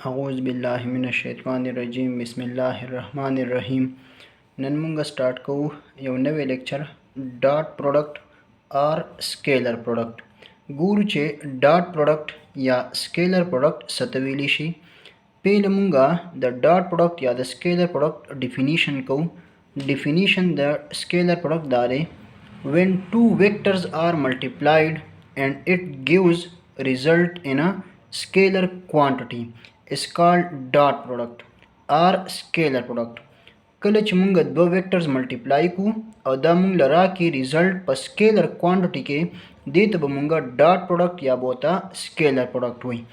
अऊज़ु बिल्लाहि मिनश्शैतानिर्रजीम बिस्मिल्लाहिर्रहमानिर्रहीम। नन मुंगा स्टार्ट कऊ यव नवे लेक्चर डॉट प्रोडक्ट और स्केलर प्रोडक्ट। गुरु चे डॉट प्रोडक्ट या स्केलर प्रोडक्ट सतवेली शी। पहले मुंगा द डॉट प्रोडक्ट या द स्केलर प्रोडक्ट डिफिनीशन कऊ। डिफिनीशन द स्केलर प्रोडक्ट दारे when two vectors are multiplied and it gives result in a scalar quantity is called dot product or scalar product। कल मुंग दो vectors multiply को और द मुंग लरा की रिजल्ट पर स्केलर क्वांटिटी के दे तब मुंगा डॉट प्रोडक्ट या बोता स्केलर प्रोडक्ट हुई।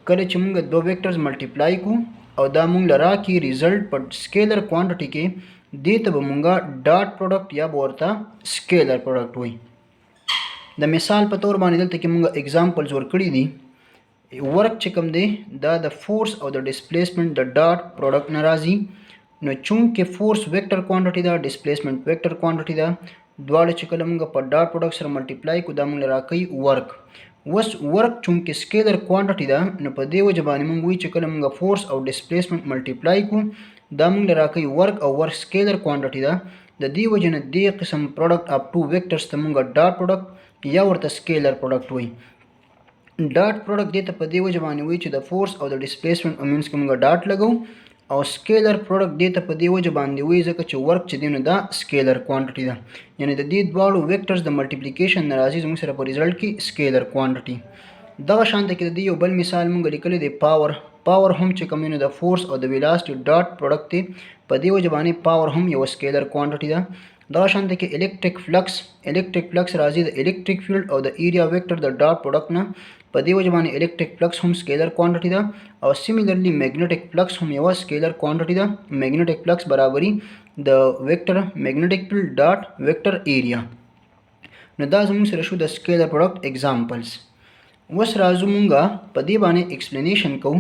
कल मुंग दो वेक्टर्स मल्टीप्लाई को और द मुंग लरा की रिजल्ट पर स्केलर क्वांटिटी के दे तब मुंगा डॉट प्रोडक्ट या बोरता स्केलर प्रोडक्ट हुई। द मिसाल पर तौर बानी दलते कि मुंगा एग्जांपल्स और कड़ी दी वर्क चिकम दे द फोर्स और the displacement the dot product नाराजी न चूंकि फोर्स वेक्टर क्वांटिटी दा डिस्प्लेसमेंट वेक्टर क्वांटिटी दा द्वाड़े चिकल मुंगा पर डॉट प्रोडक्ट सर मल्टीप्लाई को दा मुंग लरा कई वर्क वस वर्क चूंकि स्केलर क्वांटिटी दा न पदेव जबानी मुंग हुई चिकल मुंगा फोर्स और डिस्प्लेसमेंट मल्टीप्लाई को दा मुंग लरा कई वर्क और वर्क स्केलर क्वांटिटी दा द दी वजन दे किस्म प्रोडक्ट ऑफ टू वेक्टर्स तमुंगा डॉट प्रोडक्ट या वर्त स्केलर प्रोडक्ट हुई। डॉट प्रोडक्ट दे पदे वजबानी हुई द फोर्स और द डिस्प्लेसमेंट मीन्स के मुंगा डॉट लगाऊ और स्केलर प्रोडक्ट दे पदे वजबानी हुई जक च वर्क च दिन दा स्केलर क्वांटिटी दा यानी द दी द्वाड़ो वेक्टर्स द मल्टीप्लिकेशन नाराजी मुंग सर रिजल्ट की स्केलर क्वांटिटी दवा शांत के दी बल मिसाल मुंग लिखले दे पावर हम च कम द फोर्स और द वेलोसिटी डॉट प्रोडक्ट थे पदे वजबानी पावर हम यो स्केलर क्वांटिटी दा दवा शांत के इलेक्ट्रिक फ्लक्स राजी द इलेक्ट्रिक फील्ड और the area vector the dot product ना पदे वजबानी इलेक्ट्रिक फ्लक्स हम स्केलर क्वांटिटी दा और सिमिलरली मैग्नेटिक फ्लक्स हम यवा स्केलर क्वांटिटी दा मैग्नेटिक फ्लक्स बराबरी the vector magnetic field dot vector area न दा जमुंग से रशु द स्केलर प्रोडक्ट एग्जांपल्स वस राजू मुंगा पदे बाने एक्सप्लेनेशन को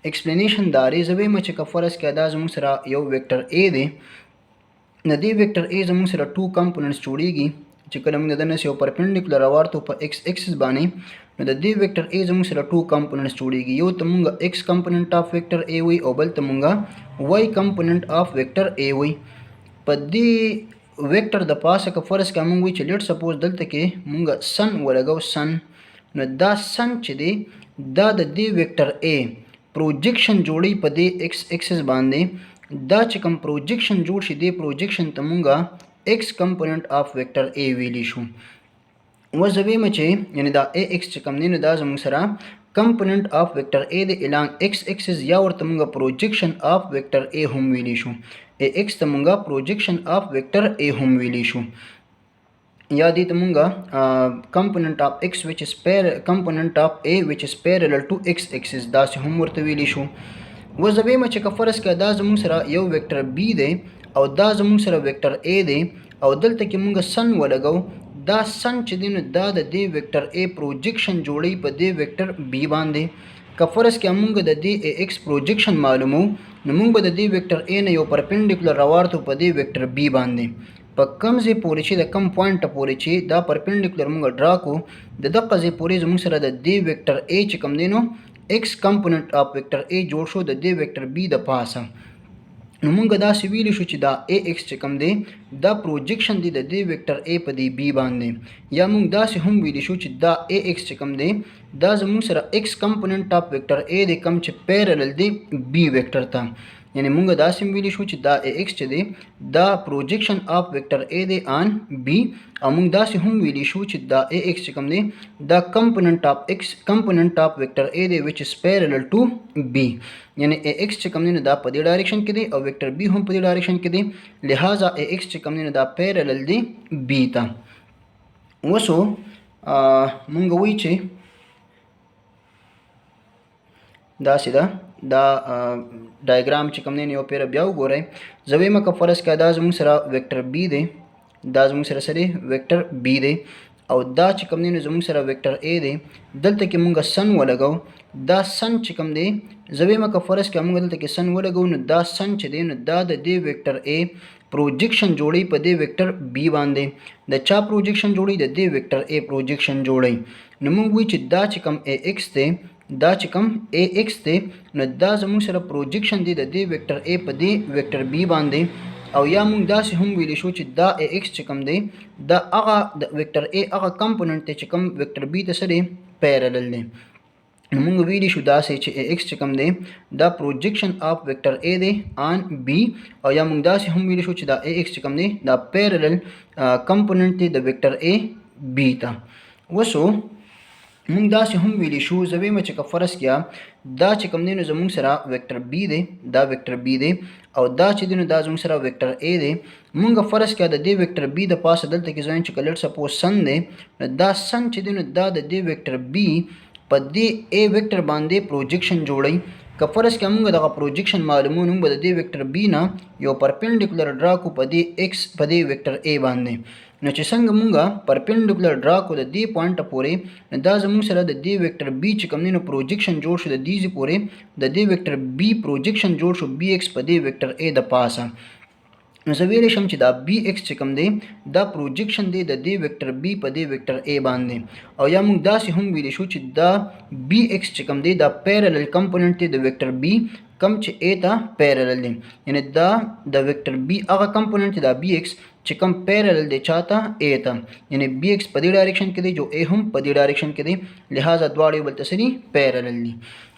एक्सप्लेनेशन दारे जबे मच का फरस के अदा जमुंग सरा यो वेक्टर ए दे नदी वेक्टर ए जमुंग सरा टू कंपोनेंट्स जोड़ेगी चिकलम नदन से परपेंडिकुलर अवार तो पर एक्स एक्सिस बाने नदी वेक्टर ए जमुंग सरा टू कंपोनेंट्स जोड़ेगी यो तमुंगा x component of vector A हुई और बल तमुंगा y component of vector A हुई पदी वेक्टर द पास का फरस का मुंग हुई लेट सपोज दलते के मुंगा सन वलगो सन न दा सन चिदे दा दी वेक्टर ए प्रोजेक्शन जोड़ी पदे एक्स एक्सिस बांधे दा चिकम प्रोजेक्शन जोड़ दे प्रोजेक्शन तमुंगा एक्स कंपोनेंट ऑफ वेक्टर ए वेलीशु व जबे मचे यानी दा ए एक्स चिकम ने दा जमुंग सरा कंपोनेंट ऑफ वेक्टर ए दे इलांग एक्स एक्सिस या और तमुंगा प्रोजेक्शन ऑफ वेक्टर ए हम वेलीशु ए एक्स तमुंगा प्रोजेक्शन ऑफ वेक्टर ए हम वेलीशु या दी तमुंगा component of x which is component of A which is parallel to x axis दा से हम वर्त वेलीशु व जबे मचे का फरस का दा जमुंग सरा यो वेक्टर बी दे और दा जमुंग सरा वेक्टर ए दे और दल तक मुंगा सन व लगाओ दा सन चिदिन दा दे वेक्टर ए प्रोजेक्शन जोड़ी पर दे वेक्टर बी बांधे का फरस के मुंगा दे ए एक्स प्रोजेक्शन मालूम हो नमुंग दे वेक्टर ए ने यो परपेंडिकुलर रवार तो पदे वेक्टर बी बांधे पर कम से पूरे द कम पॉइंट पूरे दा परपेंडिकुलर मुंगा ड्रा को दक्का से पूरे जमुंग सरा दे वेक्टर ए चिकम देनो एक्स कंपोनेंट ऑफ वेक्टर ए जोड़ो दे वेक्टर बी द पास मुंग दा सिविल शुच दा ए एक्स चिकम दे दा प्रोजेक्शन दे वेक्टर ए पदी बी बांधे या मुंग दा से हम विली शुच दा ए एक्स चिकम दे दा जमुंग सरा X component of vector A दे कम च पैरेलल दे बी वेक्टर था यानी मुंग दा सिम विली शुच दा ए एक्स च दे दा प्रोजेक्शन ऑफ वेक्टर ए दे ऑन बी और मुंग दा से हम विली शुच दा ए एक्स चिकम दे दा component of x component of vector A दे which is parallel to B यानी ए एक्स चिकम ने दा पदे डायरेक्शन के दे और वेक्टर बी हम पदे डायरेक्शन के दे लिहाजा ए एक्स चिकम ने दा पैरेलल दे बी ता वसो मुंग वही चे दा सीधा दा डायग्राम चिकम ने यो पेर ब्याव गो रहे जबे में का फरस का दा जमुंग सरा वेक्टर बी दे दा जमुंग सरा सरे वेक्टर बी दे और दा चिकम ने जमुंग सरा वेक्टर ए दे दल तक मुंगा सन व लगाओ दा सन चिकम दे जबे में का फरस का मुंगा दल तक सन व लगाओ न दा सन च दे न दा दे वेक्टर ए प्रोजेक्शन जोड़ी पदे वेक्टर बी बांधे द चा प्रोजेक्शन जोड़ी दे वेक्टर ए प्रोजेक्शन जोड़ी नमुंग विच दा चिकम ए एक्स दे دا چې کوم اے ایکس دی نو دا زموږ سره پروجیکشن دی د دې ویکټر اے په دې ویکټر بی باندې، او یا موږ داسې هم ویلی شو چې دا اے ایکس چې کوم دی دا هغه د ویکټر اے هغه کمپوننټ دی چې کوم ویکټر بی ته سره پیرالل دی. نو موږ ویلی شو داسې چې اے ایکس چې کوم دی دا پروجیکشن آف ویکټر اے دی آن بی، او یا موږ داسې هم ویلی شو چې دا اے ایکس چې کوم دی دا پیرالل کمپوننټ دی د ویکټر اے بی ته. وسو موږ داسې هم ویلی شو زه وایم چې که فرض کیا دا چې کوم دی نو زموږ سره ویکټر بی دی، دا ویکټر بی دی، او دا چې دی نو دا زموږ سره ویکټر اے دی. موږ فرض کیا د دې ویکټر بی د پاسه دلته کې ځوین چې کلر سپوز سن دی نو دا سن چې دی نو دا د دې ویکټر بی په دې اے ویکټر باندې پروجیکشن جوړی. که فرض کیا موږ دغه پروجیکشن معلومو نو موږ د دې ویکټر بی نه یو پرپینډیکولر ډرا کو په دې ایکس په دې ویکټر اے باندې. نو چې څنګه موږ پرپینډیکولر ډرا کو د دې پوینټ پورې نو دا زموږ سره د دې ویکټر بی چې کوم دی نو پروجیکشن جوړ شو د دې پورې د دې ویکټر بی پروجیکشن جوړ شو بی ایکس په دې ویکټر اے د پاسه. نو زه ویلی شم چې دا بی ایکس چې کوم دی دا پروجیکشن دی د دې ویکټر بی په دې ویکټر اے باندې، او یا موږ داسې هم ویلی شو چې دا بی ایکس چې کوم دی دا پیرالل کمپوننټ دی د ویکټر بی کم چې اے ته پیرالل دی، یعنی دا د ویکټر بی هغه کمپوننټ دی دا بی ایکس چې کوم پیرالل دی چاته اے ته، یعنی بی ایکس په دې ډایرکشن کې دی جو اے هم په دې ډایرکشن کې دی، لہذا دواړه یو بل ته سره پیرالل دي.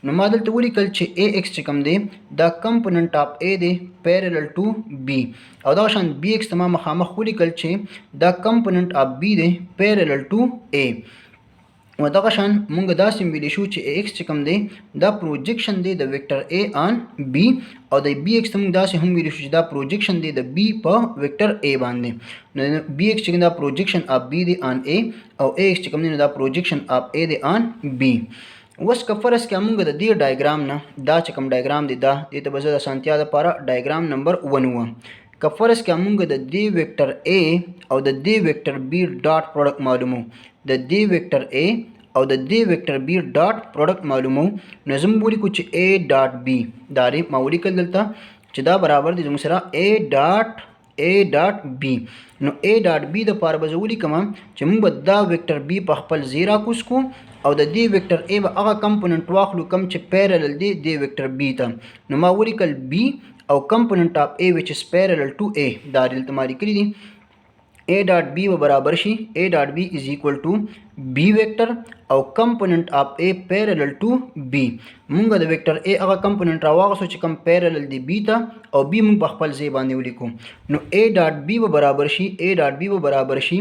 نو ما دلته ولیکل چې اے ایکس چې کوم دی دا کمپوننټ اف اے دی پیرالل ټو بی، او دا شان بی ایکس ته ما مخامخ ولیکل چې دا کمپوننټ اف بی دی پیرالل ټو اے. و دغه شان مونږ داسې ویلی شو چې ایکس چې کوم دی دا پروجیکشن دی د ویکټر اے آن بی، او د بی ایکس ته مونږ داسې هم ویلی شو چې دا پروجیکشن دی د بی په ویکټر اے باندې. نو بی ایکس چې دا پروجیکشن اف بی دی آن اے، او اے ایکس چې کوم دی دا پروجیکشن اف اے دی آن بی. اوس که فرض کړه مونږ د دې ډایګرام نه دا چې کوم ډایګرام دی دا دې ته به زه د اسانتیا لپاره ډایګرام نمبر 1 ووم. که فرض کړه مونږ د دې ویکټر اے او د دې ویکټر بی ډاټ پروډکټ معلومو، د دې ویکټر اے او د دې ویکټر بی ډاټ پروډکټ معلومو، نو زموږ ولیکو چې اے ډاټ بی دا ری ما ولیکل دلته چې دا برابر دی زموږ سره اے ډاټ بی. نو اے ډاټ بی د پاره به زه ولیکم چې موږ به دا ویکټر بی په خپل ځای راکوز کو، او د دې ویکټر اے به هغه کمپوننټ واخلو کوم چې پیرالل دی د ویکټر بی ته. نو ما ولیکل بی او کمپوننټ اف اے وچ از پیرالل ټو اے، دا دلته ما لیکلی دی اے ډاټ بی به برابر شي اے ډاټ بی از ایکول ټو بی ویکټر او کمپوننټ اف اے پیرالل ټو بی. مونږ د ویکټر اے هغه کمپوننټ راواغسو چې کوم پیرالل دی بی ته، او بی مونږ په خپل ځای باندې ولیکو. نو اے ډاټ بی به برابر شي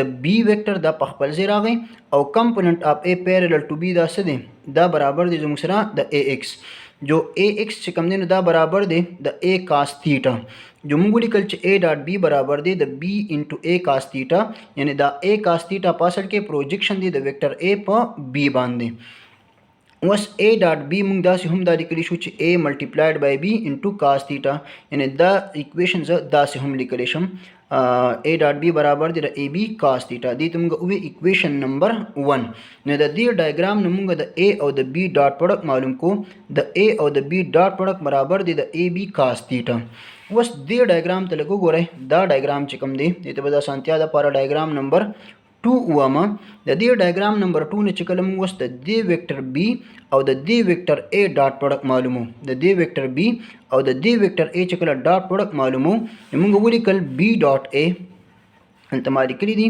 د بی ویکټر دا په خپل ځای راغی، او کمپوننټ اف اے پیرالل ټو بی دا څه دی دا برابر دی زموږ سره د اے ایکس، جو اے ایکس چې کوم دی نو دا برابر دی د اے کاس تھیټا، جو موږ ولیکل چې اے ډاټ بی برابر دی د بی انټو اے کاس تھیټا، یعنی دا اے کاس تھیټا په اصل کې پروجیکشن دی د ویکټر اے په بی باندې. اوس اے ډاټ بی موږ داسې هم دا لیکلی شو چې اے ملټیپلایډ بای بی انټو کاس تھیټا، یعنی دا ایکویشن زه داسې هم لیکلی شم اے ډاټ بی برابر دی د اے بی کاس تھیټا، دې ته موږ وې ایکویشن نمبر 1. نو د دې ډایګرام نه موږ د اے او د بی ډاټ پروډکټ معلوم کو، د اے او د بی ډاټ پروډکټ برابر دی د اے بی کاس تھیټا. اوس دې ډایګرام ته لږ وګورئ، دا ډایګرام چې کوم دی دې ته به د اسانتیا لپاره ډایګرام نمبر 2 وواما. د دې ډایګرام نمبر 2 نه چې کله موږ اوس د دې ویکټر بی او د دې ویکټر اے ډاټ پروډکټ معلومو، د دې ویکټر بی او د دې ویکټر اے چې کله ډاټ پروډکټ معلومو، نو موږ ولیکل بی ډاټ اے هلته ما لیکلي دي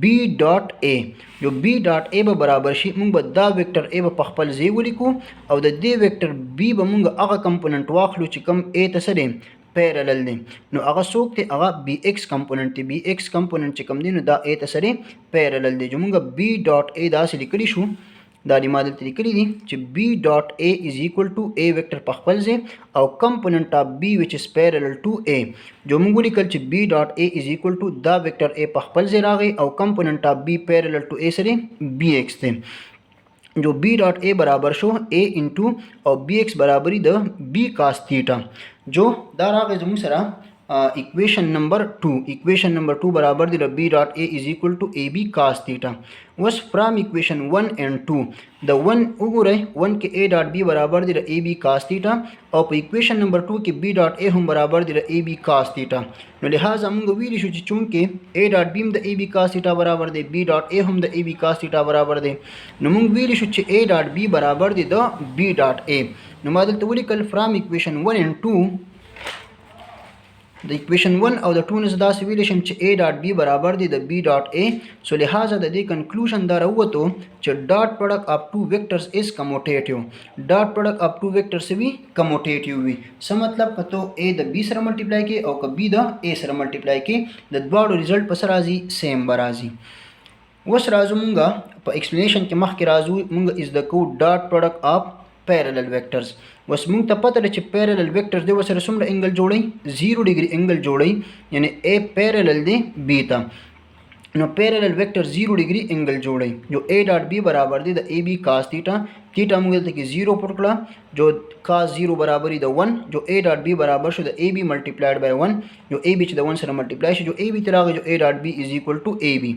بی ډاټ اے، جو بی ډاټ اے به برابر شي موږ به دا ویکټر اے به په خپل ځای ولیکو، او د دې ویکټر بی به موږ هغه کمپوننټ واخلو چې کوم اے ته څه دی پیرالل دی. نو هغه څوک دی هغه بی ایکس کمپوننټ دی، بی ایکس کمپوننټ چې کوم دی نو دا اے ته سره پیرالل دی، جو موږ بی ډاټ اے داسې لیکلی شو، دا د ما دلته لیکلی دي چې بی ډاټ اے از ایکول ټو اے ویکټر په خپل ځای او کمپوننټ اف بی وچ از پیرالل ټو اے، جو موږ ولیکل چې بی ډاټ اے از ایکول ټو دا ویکټر اے په خپل ځای راغی او کمپوننټ اف بی پیرالل ټو اے سره بی ایکس دی، जो बी डॉट ए बराबर शो ए इंटू और बी एक्स बराबरी द बी कास थीटा, जो दार आगे जमू सरा इक्वेशन नंबर 2 बराबर दी B dot A is equal to A B cos theta वस फ्रॉम इक्वेशन 1 एंड 2 द 1 उगुरे 1 के ए डॉट बी बराबर दी ए बी कास थीटा और इक्वेशन नंबर 2 के बी डॉट ए हम बराबर दी A B cos theta no लिहाजा हम वीली शु चूंकि ए डॉट बी द ए बी कास थीटा बराबर दे बी डॉट ए हम द ए बी कास थीटा बराबर दे नो हम वीली शु ए डॉट बी बराबर दी द बी डॉट ए नो मादल तवली कल फ्रॉम इक्वेशन 1 एंड 2 द इक्वेशन 1 और द 2 नजदा से रिलेशन च a डॉट b बराबर दी द b डॉट a सो लिहाजा द कंक्लूजन दार हुआ तो च dot product of two vectors is commutative dot product of two vectors से भी कमोटेटिव हुई सो मतलब कतो a the b sir multiply के और क b the a sir multiply के द द्वाड़ो रिजल्ट पसराजी सेम बराजी वस राजू मुंगा एक्सप्लेनेशन के मख के राजू मुंगा इज द को dot product of parallel vectors वस मुंग त पता च पैरेलल वेक्टर्स दे वसर सुमरा एंगल जोड़ई 0 डिग्री एंगल जोड़ई यानी ए पैरेलल दे बी ता नो पैरेलल वेक्टर 0 डिग्री एंगल जोड़ई जो ए डॉट बी बराबर दी द A B cos theta theta मुंगे तक 0 पुटकला जो कास 0 बराबर द 1 जो ए डॉट बी बराबर शो द ए बी मल्टीप्लाइड बाय 1 जो ए बी च द 1 सर मल्टीप्लाई जो ए बी तराग जो A dot B is equal to A B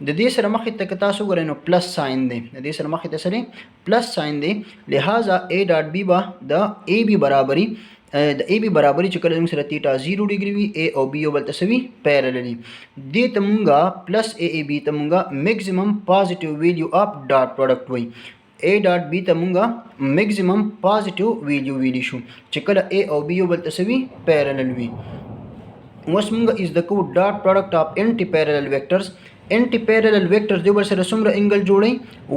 दे सर मख तक तासु करे नो प्लस साइन दे सर मख तसरे प्लस साइन दे लिहाजा ए डॉट बी बा द ए बी बराबरी द ए बी बराबरी चकर सर थीटा 0 डिग्री भी ए और बी ओबल तसवी पैरेलली दे तमुंगा प्लस ए बी तमुंगा maximum positive value of dot product वही ए डॉट बी तमुंगा मैक्सिमम पॉजिटिव वैल्यू विलिशु चकर ए और बी ओबल तसवी पैरेलल वी वसमुंगा इज द को dot product of anti parallel vectors anti parallel vectors दे सर सुमरा एंगल जोड़े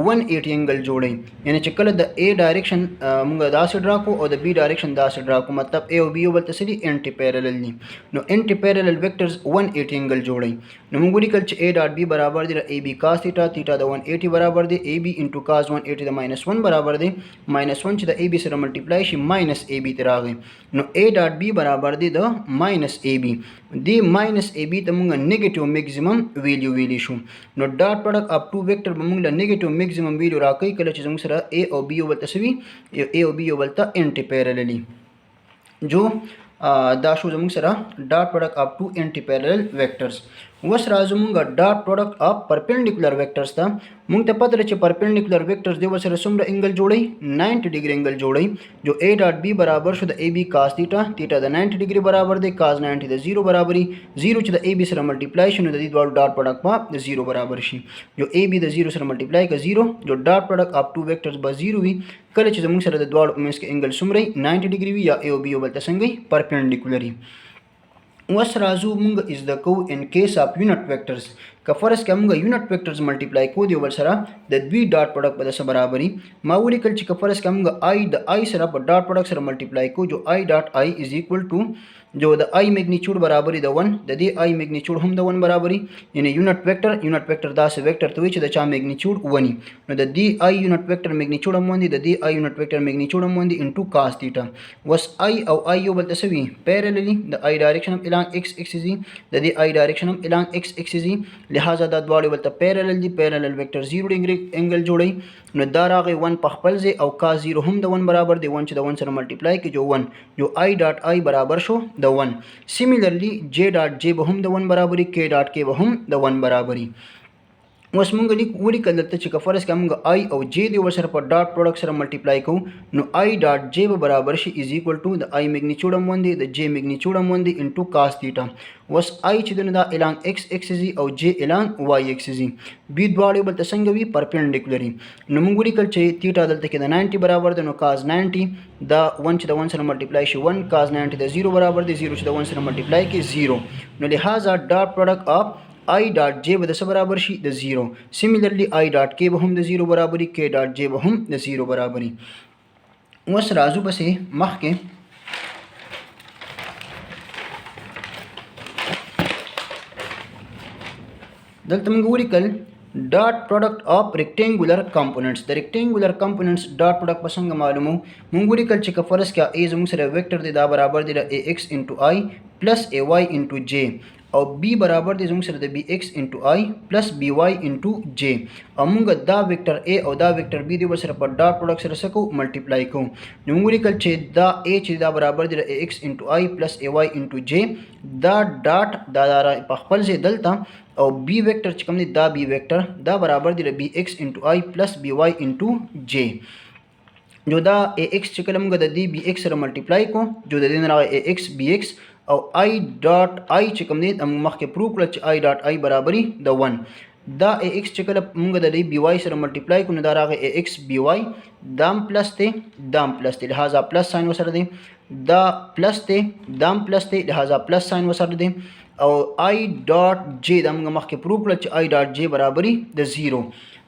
180 एंगल जोड़े यानी चकल द ए डायरेक्शन मुंगा दा से ड्रा को और द बी डायरेक्शन दा से ड्रा को मतलब ए और बी ओबल तसरी एंटी पैरेलल नी नो एंटी पैरेलल वेक्टर्स 180 एंगल जोड़े नो मुंगुरी कल ए डॉट बी बराबर दे A B cos theta theta द 180 बराबर दे ए बी इंटू cos 180 द -1 बराबर दे -1 च द ए बी से मल्टीप्लाई शी माइनस ए बी तरा गए नो ए डॉट बी बराबर दे द माइनस ए बी दी माइनस ए बी तमुंगा नेगेटिव मैक्सिमम वैल्यू वैल्यू नो dot product of two vector बमुंगला नेगेटिव मैक्सिमम वैल्यू राकई कल चीजों सरा ए और बी ओबल तसवी ए और बी ओबल ता एंटी पैरेलली जो दाशो जमुंग सरा dot product of two anti parallel vectors वस राजु मुंगा dot product of perpendicular vectors था मुंग त पता रहे परपेंडिकुलर वेक्टर्स दे वसर सुमरा एंगल जोड़ई 90 डिग्री एंगल जोड़ई जो ए डॉट बी बराबर शुद्ध A B cos theta theta द 90 डिग्री बराबर दे कास 90 द 0 बराबरी 0 च द ए बी सर मल्टीप्लाई शुन द डॉट प्रोडक्ट पा द 0 बराबर शी जो A be the 0 sir multiply का 0 जो dot product of two vectors ब 0 भी कल च मुंग सर द द्वाड़ मींस के एंगल सुमरई 90 डिग्री भी या ए ओ बी ओबल तसंगई परपेंडिकुलरी वस राजू मुंग इज द को in case of unit vectors का फर्स क्या मुंगा यूनिट वेक्टर्स मल्टीप्लाई को दियो सरा द बी डॉट प्रोडक्ट बदस बराबरी मावली कल का फर्स क्या मुंगा आई द आई सरा डॉट प्रोडक्ट सर मल्टीप्लाई को जो i dot i is equal to जो द आई मैग्नीट्यूड बराबरी द 1 द दे आई मैग्नीट्यूड हम द 1 बराबरी यानी यूनिट वेक्टर दास वेक्टर तो विच द चा magnitude 1 no the the i unit vector magnitude हम 1 द दे आई यूनिट वेक्टर मैग्नीट्यूड हम 1 इनटू cos थीटा वस आई और आई ओबल तसवी parallelly the i direction of along x axis the दे आई direction of along x axis लिहाजा द द्वाड़े ओबल त पैरेलल वेक्टर 0 डिग्री एंगल जोड़ई नो दारा गए 1 पखपल से और cos 0 हम द 1 बराबर दे 1 च द 1 सर मल्टीप्लाई के जो 1 जो आई डॉट आई बराबर शो द 1 सिमिलरली जे डॉट जे बहुम द 1 बराबरी के डॉट के बहुम द 1 बराबरी वस मुंगली वरी कलत चिका फरस का मुंगा आई और जे दे सर पर डॉट प्रोडक्ट सर मल्टीप्लाई को नो आई डॉट जे बराबर शी इज इक्वल टू द आई मैग्नीट्यूड हम 1 द जे मैग्नीट्यूड हम 1 इनटू cos थीटा वस आई चिदन द along x axis और जे along y axis बी द्वाड़े बल तसंगवी परपेंडिकुलरी नो मुंगली कल चे थीटा दलते के द 90 बराबर द नो cos 90 द 1 च द 1 सर मल्टीप्लाई शी 1 cos 90 द 0 बराबर द 0 च द 1 सर मल्टीप्लाई के 0 नो लिहाजा dot product of I dot जे बदस बराबर she the 0 similarly I dot के बहुम द 0 बराबरी के डॉट जे बहुम द 0 बराबरी वस राजू बसे मख के दल तमगूरी कल dot product of rectangular components the rectangular components dot product पसंग मालूम मुंगुरी कल चिका फरस क्या ए जमुसर वेक्टर दे दा बराबर दे ए एक्स इंटू आई प्लस ए वाई इंटू जे او b برابر دی زموږ سره د bx انټو i پلس by انټو j او موږ دا ویکټر a او دا ویکټر b دی سره په ډاټ پروډکټ سره سکو ملټیپلای کوو نو موږ لیکل چې دا a چې دا برابر دی د ax انټو i پلس ay انټو j دا ډاټ دا په خپل ځای دلته او b ویکټر چې کوم دی دا b ویکټر دا برابر دی د bx انټو i پلس by انټو j جو دا ax چې کله موږ د دې bx سره ملټیپلای کو جو د دې نه راغی ax bx او i ډاټ i چې کوم دی موږ مخکې پروف کړل چې i ډاټ i برابري د 1 دا ax چې کله موږ د دې by سره ملټیپلای کو نو دا راغی ax by دام پلس دی دام پلس دی لہذا پلس ساين وسره دی دا پلس دی دام پلس دی لہذا پلس ساين وسره دی او i ډاټ j دا موږ مخکې پروف کړل چې i ډاټ j برابري د 0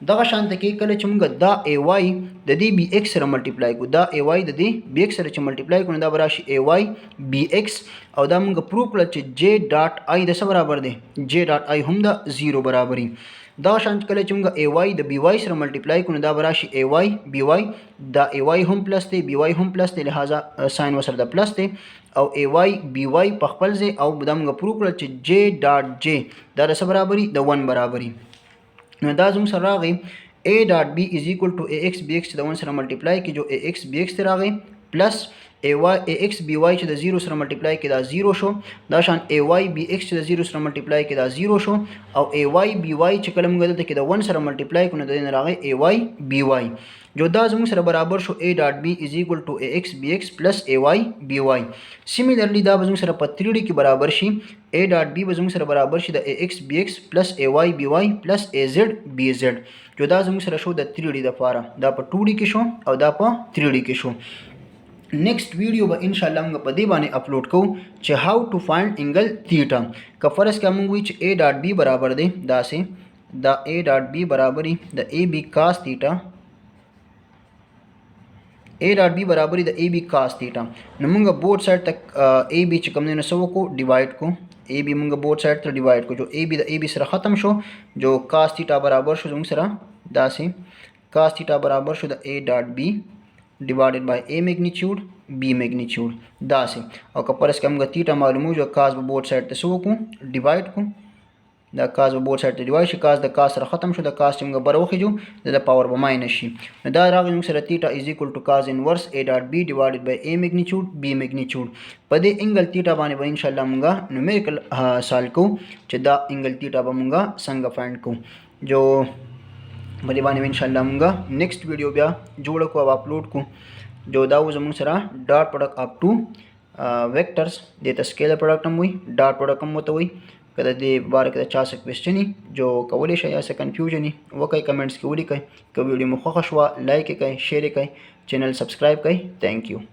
دغه شانت کې کله چې موږ دا ay د دې bx سره ملټیپلای کو دا ay د دې bx سره چې ملټیپلای کو نو دا براشي ay bx او دا موږ پروف کړل چې j ډاټ i د څه برابر دی j ډاټ i هم د 0 برابري دا شانت کله چې موږ ay د by سره ملټیپلای کو نو دا براشي ay by دا ay هم پلس دی by هم پلس دی لہذا ساين وسره د پلس دی او ay by په خپل ځای او دا موږ پروف کړل چې j ډاټ j دا د څه برابري د 1 برابري نو دا زموږ سره راغی a ډاټ b از ایکوال ټو ax bx چې د 1 سره ملټیپلای کی جو ax bx ته راغی پلس ax by چې د 0 سره ملټیپلای کی دا 0 شو دا شان ay bx چې د 0 سره ملټیپلای کی دا 0 شو او ay by چې کله موږ دلته کې د 1 سره ملټیپلای کو نو د دې راغی ay by جو دا زموږ سره برابر شو a ډاټ b از ایکوال ټو ax bx پلس ay by سیمیلرلی دا زموږ سره په 3d کې برابر شي a ډاټ b زموږ سره برابر شي د ax bx پلس ay by پلس az bz جو دا زموږ سره شو د 3d لپاره دا په 2d کې شو او دا په 3d کې شو نیکسٹ ویډیو به ان شاء الله موږ په دې باندې اپلوډ کوو چې هاو ټو فایند انګل تھیټا که فرض کړه موږ وی چې a ډاټ b برابر دی دا سه دا a ډاټ b برابرۍ د ab cos تھیټا a ډاټ b برابرۍ د ab cos تھیټا نو موږ بوت سایډ تک ab چې کوم نه سو کو ډیوایډ کو ab موږ بوت سایډ ته ډیوایډ کو جو ab د ab سره ختم شو جو cos تھیټا برابر شو موږ سره دا سه cos تھیټا برابر شو د a ډاټ b divided by a magnitude b magnitude دا سه او که پرس کوم تھیټا معلومو جو cos په بوت سایډ ته سو کو ډیوایډ کو دا cos په بوت سایډ ته ډیوایډ شي cos د cos سره ختم شو د cos چې موږ بر وخیجو د پاور به ماینس شي نو دا راغلی موږ سره تھیټا از ایکوال ټو cos انورس a ډاټ b divided by a magnitude b magnitude په دې انګل تھیټا باندې به ان شاء الله موږ نومیریکل سال کو چې دا انګل تھیټا به موږ څنګه فایند کو جو بلې باندې ان شاء الله موږ نیکسٹ ویډیو بیا جوړ کو او اپلوډ کو جو دا زموږ سره ډاټ پروډکټ اپ ټو ویکټرز د سکیلر پروډکټ هم وي ډاټ پروډکټ هم وته وي کله دې باره کې چا څه کوېسچن جو کولی شئ یا څه کنفیوژن وکړئ کمنټس کې ولیکئ که ویډیو مو خوښه شوه لایک یې کړئ شیر یې کړئ چینل سبسکرایب کړئ تھینک یو